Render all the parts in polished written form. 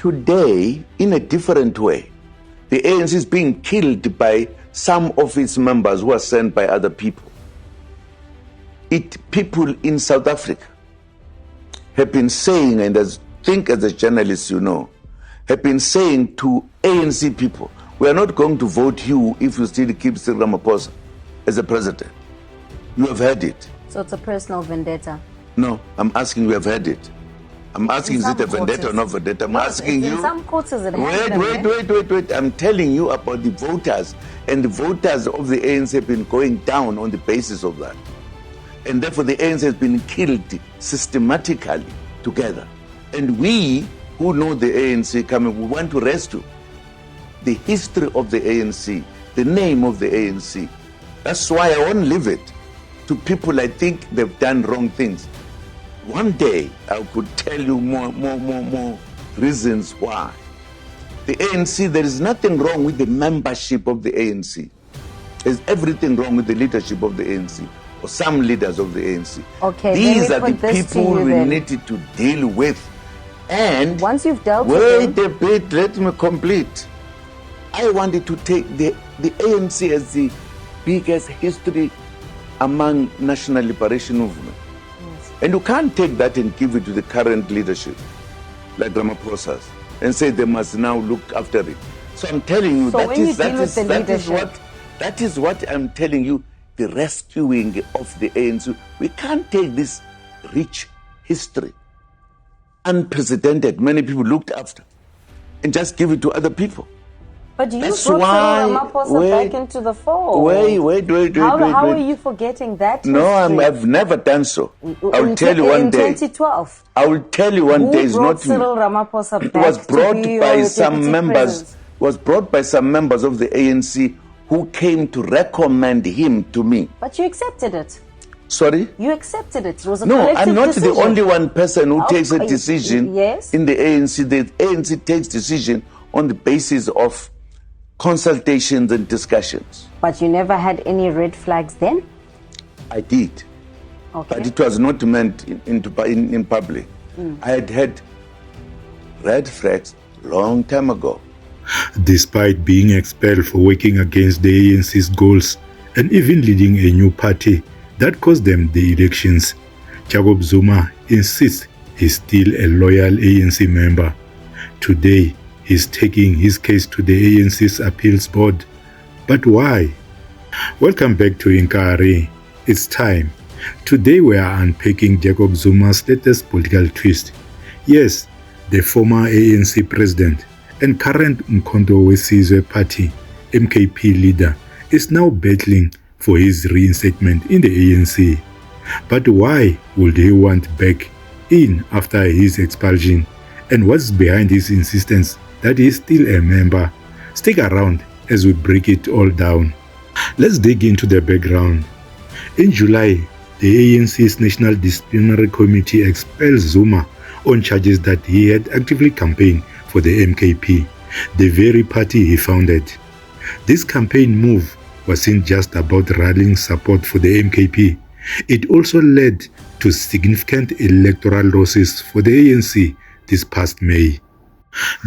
Today, in a different way, the ANC is being killed by some of its members who are sent by other people. People in South Africa have been saying, and I think as a journalist you know, have been saying to ANC people, we are not going to vote you if you still keep Cyril Ramaphosa as a president. You have heard it. So it's a personal vendetta? No, I'm asking you have heard it. I'm asking, is it a vendetta or not vendetta? I'm asking you. In some quarters it Wait. I'm telling you about the voters. And the voters of the ANC have been going down on the basis of that. And therefore the ANC has been killed systematically together. And we who know the ANC coming, we want to rescue the history of the ANC, the name of the ANC. That's why I won't leave it to people I think they've done wrong things. One day I could tell you more reasons why. The ANC, there is nothing wrong with the membership of the ANC. There's everything wrong with the leadership of the ANC, or some leaders of the ANC. Okay, these are the people we need to deal with. And once you've dealt with them, wait a bit, let me complete. I wanted to take the ANC as the biggest history among national liberation movement. Yes. And you can't take that and give it to the current leadership, like Ramaphosa's, and say they must now look after it. So I'm telling you, that is what I'm telling you, the rescuing of the ANC. We can't take this rich history, unprecedented, many people looked after, and just give it to other people. But you brought Cyril Ramaphosa back into the fold. Wait. How are you forgetting that history? No, I've never done so. I'll tell you one day. In 2012. I will tell you one day. It's not Cyril Ramaphosa it was brought by some members. Was brought by some members of the ANC who came to recommend him to me. But you accepted it. Sorry? You accepted it. It was a no, collective I'm not decision. the only one person who takes a decision yes. in the ANC. The ANC takes decision on the basis of consultations and discussions. But you never had any red flags then? I did. Okay. But it was not meant in public. I had red flags long time ago. Despite being expelled for working against the ANC's goals and even leading a new party that cost them the elections, Jacob Zuma insists he's still a loyal ANC member. Today, he's taking his case to the ANC's appeals board. But why? Welcome back to Inkari. It's time. Today we are unpacking Jacob Zuma's latest political twist. Yes, the former ANC president and current Mkhonto We Sizwe Party MKP leader is now battling for his reinstatement in the ANC. But why would he want back in after his expulsion? And what's behind his insistence that he is still a member? Stick around as we break it all down. Let's dig into the background. In July, the ANC's National Disciplinary Committee expelled Zuma on charges that he had actively campaigned for the MKP, the very party he founded. This campaign move wasn't just about rallying support for the MKP. It also led to significant electoral losses for the ANC this past May.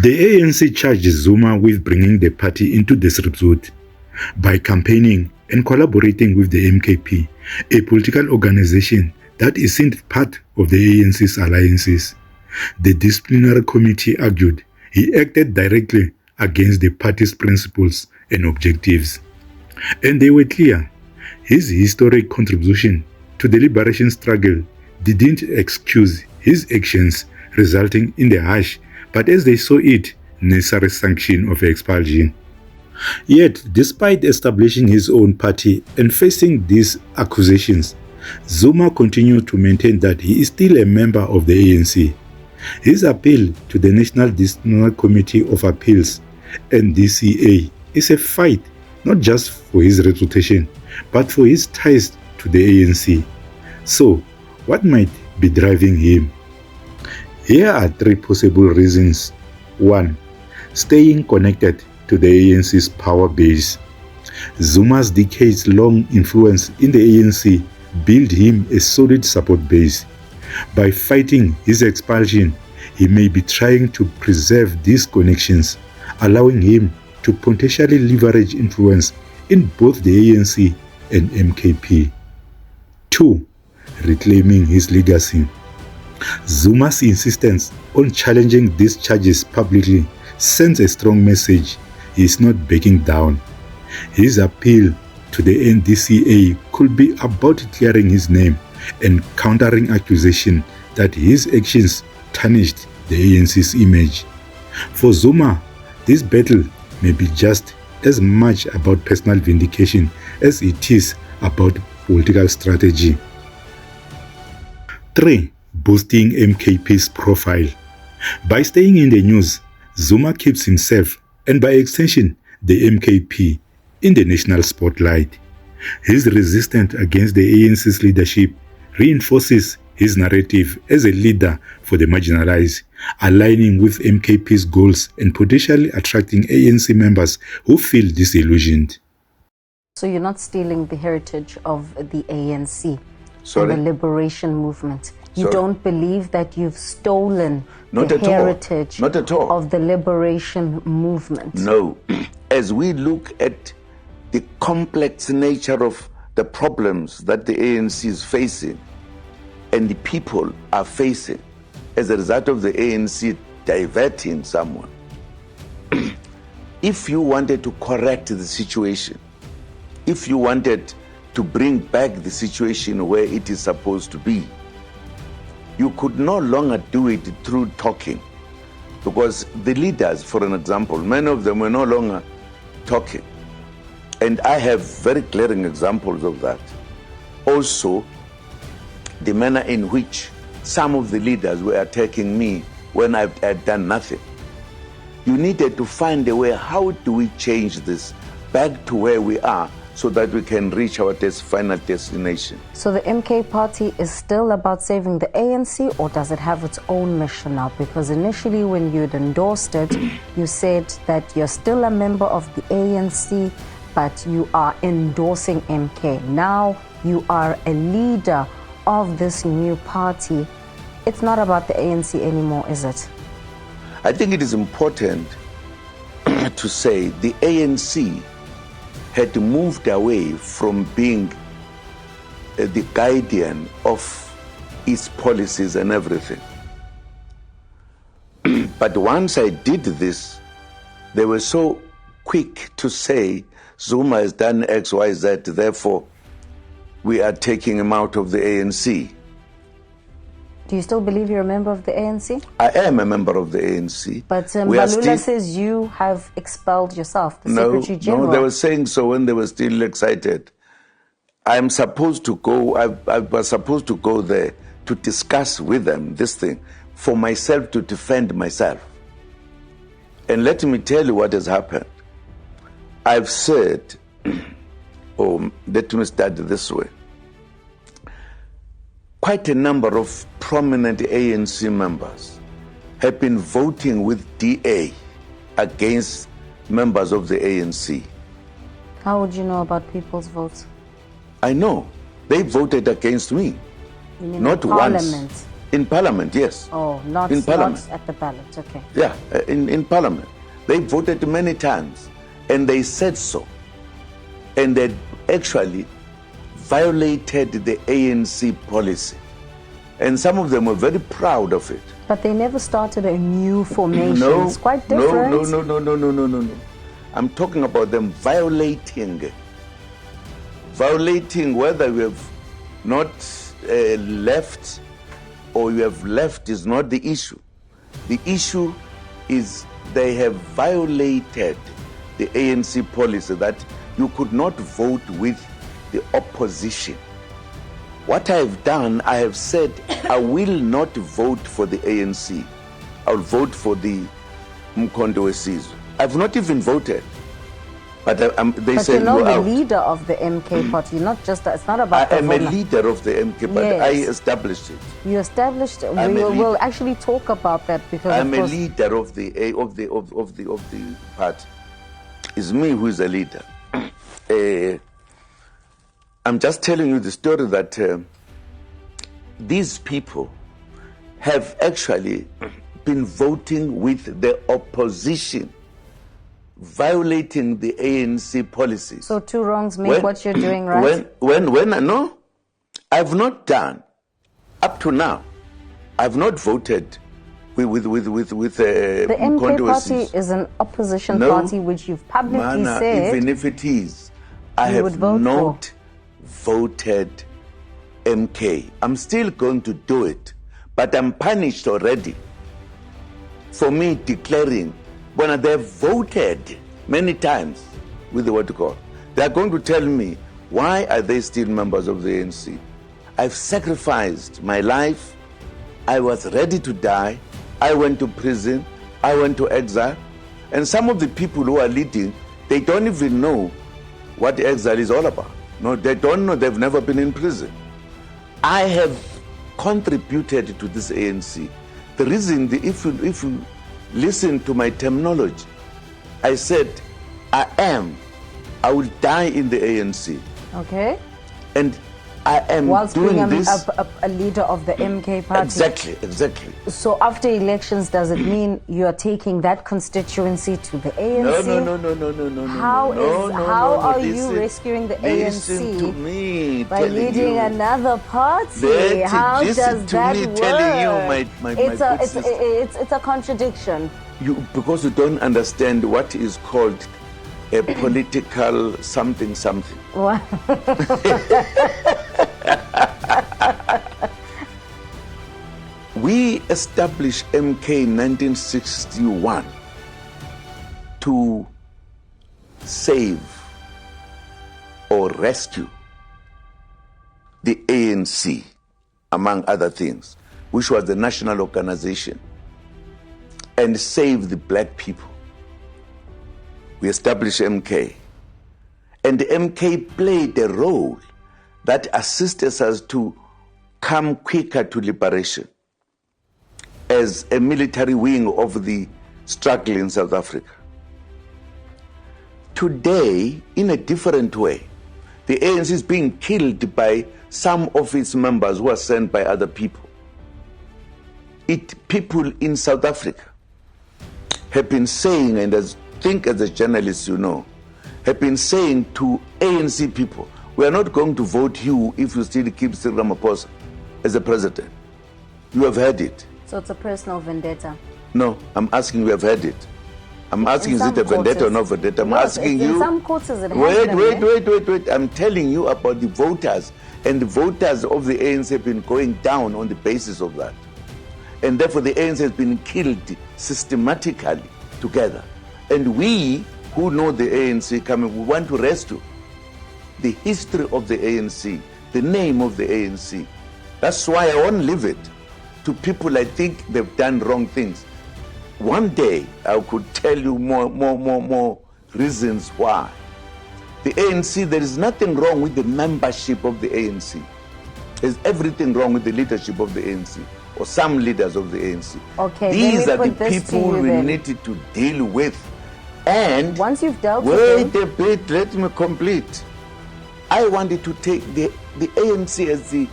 The ANC charged Zuma with bringing the party into disrepute by campaigning and collaborating with the MKP, a political organization that isn't part of the ANC's alliances. The disciplinary committee argued he acted directly against the party's principles and objectives. And they were clear. His historic contribution to the liberation struggle didn't excuse his actions, resulting in the harsh, but as they saw it, necessary sanction of expulsion. Yet, despite establishing his own party and facing these accusations, Zuma continued to maintain that he is still a member of the ANC. His appeal to the National Disciplinary Committee of Appeals, NDCA, is a fight not just for his reputation, but for his ties to the ANC. So, what might be driving him? Here are three possible reasons. 1. Staying connected to the ANC's power base. Zuma's decades-long influence in the ANC built him a solid support base. By fighting his expulsion, He may be trying to preserve these connections, allowing him to potentially leverage influence in both the ANC and MKP. 2. Reclaiming his legacy. Zuma's insistence on challenging these charges publicly sends a strong message he is not backing down. His appeal to the NDCA could be about clearing his name and countering accusation that his actions tarnished the ANC's image. For Zuma, this battle may be just as much about personal vindication as it is about political strategy. 3. Boosting MKP's profile. By staying in the news, Zuma keeps himself, and by extension, the MKP, in the national spotlight. His resistance against the ANC's leadership reinforces his narrative as a leader for the marginalized, aligning with MKP's goals and potentially attracting ANC members who feel disillusioned. So you're not stealing the heritage of the ANC Sorry? and the liberation movement. You Sorry? don't believe that you've stolen Not the at all. heritage Not at all. of the liberation movement. No. As we look at the complex nature of the problems that the ANC is facing and the people are facing as a result of the ANC diverting someone, if you wanted to correct the situation, if you wanted to bring back the situation where it is supposed to be, you could no longer do it through talking, because the leaders, for an example, many of them were no longer talking. And I have very glaring examples of that. Also, the manner in which some of the leaders were attacking me when I had done nothing. You needed to find a way, how do we change this back to where we are so that we can reach our final destination? So the MK party is still about saving the ANC, or does it have its own mission now? Because initially when you'd endorsed it, you said that you're still a member of the ANC, but you are endorsing MK. Now you are a leader of this new party. It's not about the ANC anymore, is it? I think it is important to say the ANC had moved away from being the guardian of its policies and everything. But once I did this, they were so quick to say, Zuma has done X, Y, Z, therefore we are taking him out of the ANC. Do you still believe you're a member of the ANC? I am a member of the ANC. But Mbalula says you have expelled yourself, the Secretary General. No, they were saying so when they were still excited. I'm supposed to go, I was supposed to go there to discuss with them this thing, for myself to defend myself. And let me tell you what has happened. I've said, let me start this way. Quite a number of prominent ANC members have been voting with DA against members of the ANC. How would you know about people's votes? I know. They voted against me. You mean Not in once. Parliament? In Parliament, yes. Oh, not, in Parliament. not at the ballot, okay. Yeah, in Parliament. They voted many times, and they said so. And they actually violated the ANC policy. And some of them were very proud of it. But they never started a new formation. It's quite different. No. I'm talking about them violating whether you have not left or you have left is not the issue. The issue is they have violated the ANC policy that you could not vote with the opposition. What I have done, I have said I will not vote for the ANC. I'll vote for the Mkhonto We Sizwe. I've not even voted. But they say you're not you're the out. leader of the MK party. You're not just, it's not about I am the a vote. leader of the MK party. Yes. I established it. You established. I'm a We'll leader. actually talk about that because I'm of a course, leader of the party. It's me who is a leader. I'm just telling you the story that these people have actually been voting with the opposition, violating the ANC policies. So two wrongs make what you're doing right? No, I've not done. Up to now, I've not voted with the Mkhonto MK We Party Sizwe. is an opposition No, party which you've publicly said even if it is, I you would have vote not voted MK. I'm still going to do it, but I'm punished already for me declaring when they've voted many times with what you call. They're going to tell me, why are they still members of the ANC? I've sacrificed my life. I was ready to die. I went to prison. I went to exile. And some of the people who are leading, they don't even know what exile is all about. No, they don't know. They've never been in prison. I have contributed to this ANC. The reason, if you listen to my terminology, I said, I will die in the ANC. Okay. And I am whilst doing being this. a leader of the MK Party. Exactly. So after elections, does it mean you are taking that constituency to the ANC? No. How are you rescuing the listen ANC to me by telling leading you. another party? How Listen does to that me work? telling you, my good sister. It's a contradiction. Because you don't understand what is called a political something. What? We established MK in 1961 to save or rescue the ANC, among other things, which was the national organization, and save the black people. We established MK. And the MK played a role that assisted us to come quicker to liberation as a military wing of the struggle in South Africa. Today, in a different way, the ANC is being killed by some of its members who are sent by other people. People in South Africa have been saying, and as a journalist you know, have been saying to ANC people, we are not going to vote you if you still keep Cyril Ramaphosa as the president. You have heard it. So it's a personal vendetta? No, I'm asking you have heard it. I'm asking, is it a vendetta or not vendetta? I'm asking you. In some quarters it has Wait. I'm telling you about the voters. And the voters of the ANC have been going down on the basis of that. And therefore the ANC has been killed systematically together. And we who know the ANC coming, we want to rescue the history of the ANC, the name of the ANC. That's why I won't leave it to people I think they've done wrong things. One day I could tell you more reasons why. The ANC, there is nothing wrong with the membership of the ANC. There's everything wrong with the leadership of the ANC, or some leaders of the ANC. Okay, these are the people we needed to deal with. And once you've dealt with them, wait a bit, let me complete. I wanted to take the ANC as the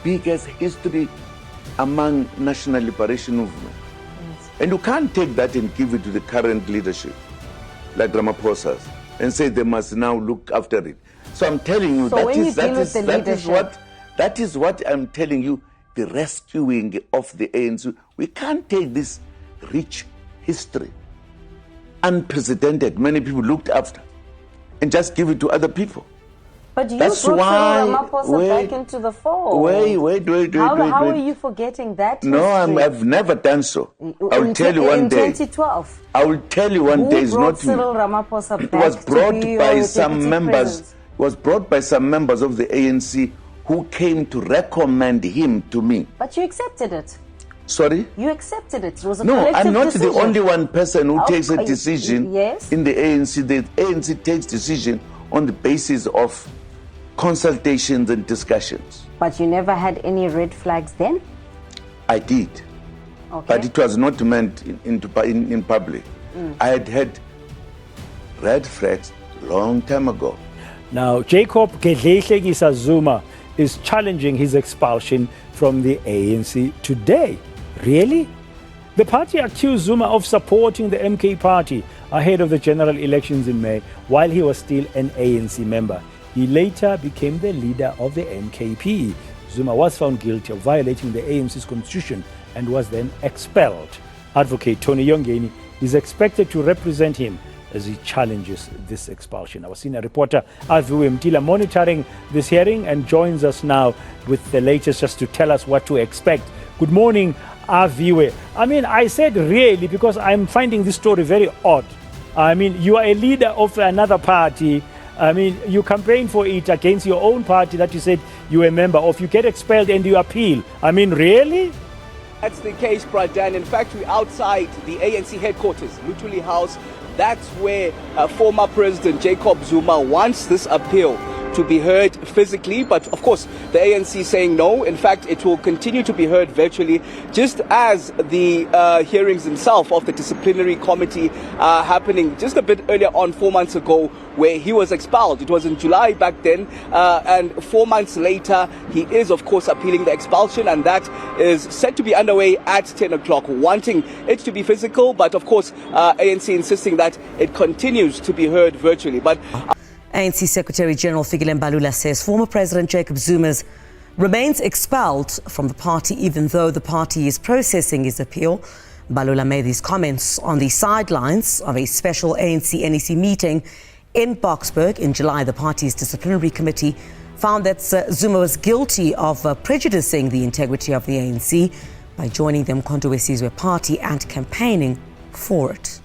biggest history among national liberation movement. yes. And you can't take that and give it to the current leadership, like Ramaphosa's, and say they must now look after it. So I'm telling you, so that is what I'm telling you, the rescuing of the ANC. We can't take this rich history, unprecedented, many people looked after, and just give it to other people. But you brought Cyril Ramaphosa back into the fold. Wait. How are you forgetting that history? No, I've never done so. I will tell you one day. In 2012. I will tell you one day. It's not me. Cyril Ramaphosa back It was brought to be by your some members. Presence. It was brought by some members of the ANC who came to recommend him to me. But you accepted it. Sorry? You accepted it. It was a No, collective I'm not decision. the only one person who takes a Okay, decision yes. in the ANC. The ANC takes decision on the basis of consultations and discussions. But you never had any red flags then? I did. Okay. But it was not meant in public. I had red flags long time ago. Now, Jacob Zuma is challenging his expulsion from the ANC today. Really? The party accused Zuma of supporting the MK party ahead of the general elections in May while he was still an ANC member. He later became the leader of the MKP. Zuma was found guilty of violating the ANC's constitution and was then expelled. Advocate Tony Yongeni is expected to represent him as he challenges this expulsion. Our senior reporter Aviwe Mtila monitoring this hearing and joins us now with the latest just to tell us what to expect. Good morning, Aviwe. I said really because I'm finding this story very odd. You are a leader of another party. You campaign for it against your own party that you said you're a member of. You get expelled and you appeal. Really? That's the case, Bradan. In fact, we're outside the ANC headquarters, Lutuli House. That's where former President Jacob Zuma wants this appeal to be heard physically, but of course the ANC saying no. In fact, it will continue to be heard virtually, just as the hearings themselves of the disciplinary committee are happening just a bit earlier on 4 months ago, where he was expelled. It was in July back then, and 4 months later he is of course appealing the expulsion, and that is set to be underway at 10 o'clock, wanting it to be physical, but of course ANC insisting that it continues to be heard virtually. But ANC Secretary General Fikile Mbalula says former President Jacob Zuma remains expelled from the party even though the party is processing his appeal. Mbalula made these comments on the sidelines of a special ANC-NEC meeting in Boksburg in July. The party's disciplinary committee found that Zuma was guilty of prejudicing the integrity of the ANC by joining the Mkhonto We Sizwe Party and campaigning for it.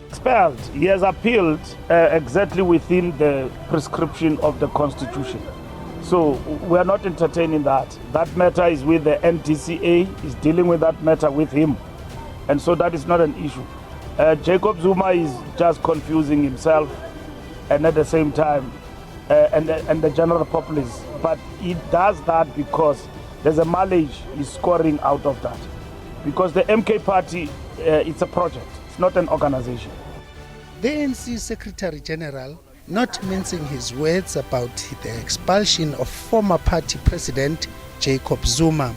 Expelled. He has appealed exactly within the prescription of the Constitution. So we are not entertaining that. That matter is with the NDCA, is dealing with that matter with him. And so that is not an issue. Jacob Zuma is just confusing himself and at the same time, and the general populace. But he does that because there's a mileage he's scoring out of that. Because the MK party, it's a project, it's not an organization. The ANC Secretary General not mincing his words about the expulsion of former party president Jacob Zuma.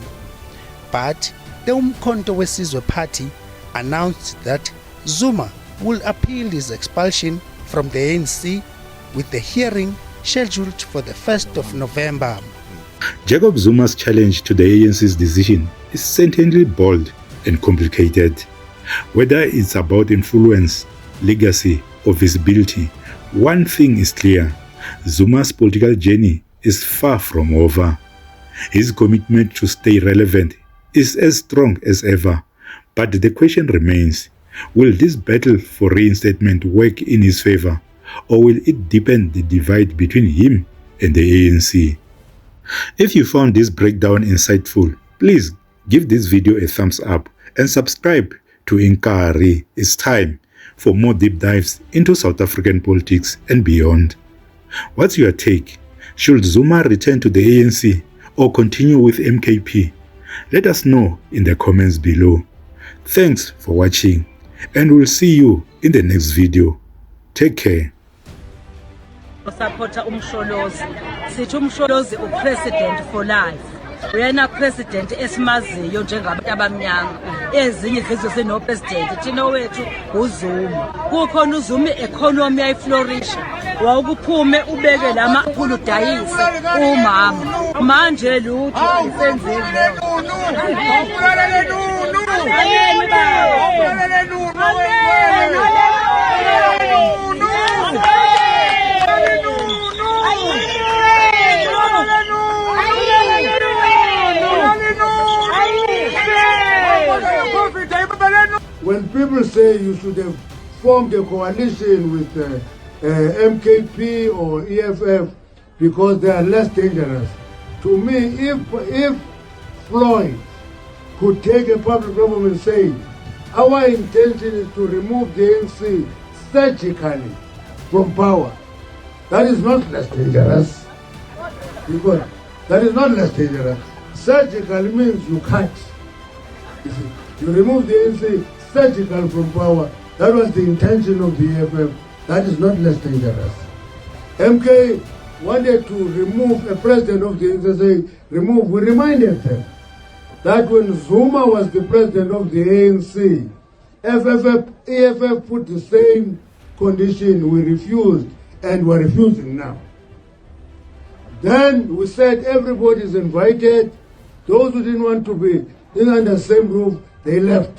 But the Mkhonto We Sizwe Party announced that Zuma will appeal his expulsion from the ANC with the hearing scheduled for the 1st of November. Jacob Zuma's challenge to the ANC's decision is certainly bold and complicated. Whether it's about influence, legacy, or visibility, one thing is clear: Zuma's political journey is far from over. His commitment to stay relevant is as strong as ever. But the question remains, will this battle for reinstatement work in his favor, or will it deepen the divide between him and the ANC? If you found this breakdown insightful, please give this video a thumbs up and subscribe to Inkari. It's time for more deep dives into South African politics and beyond. What's your take? Should Zuma return to the ANC or continue with MKP? Let us know in the comments below. Thanks for watching, and we'll see you in the next video. Take care. Supporter umsholozi sithi umsholozi upresident for life. Uyena president esimaziyo njengabantu abamnyama. Ezinye izizwe sino president thina wethu uZuma. Kukhona uZuma economy ayiflourish. Wawukuphume ubeke lama aphulu dayise umama. Manje lutho isenzile. When people say you should have formed a coalition with MKP or EFF because they are less dangerous, to me, if Floyd could take a public government and say, our intention is to remove the ANC surgically from power, that is not less dangerous. Because that is not less dangerous. Surgical means you cut. You remove the ANC surgical from power. That was the intention of the EFF. That is not less dangerous. MK wanted to remove a president of the ANC, say, remove. We reminded them that when Zuma was the president of the ANC, EFF put the same condition. We refused, and we're refusing now. Then we said everybody is invited. Those who didn't want to be under the same roof, they left.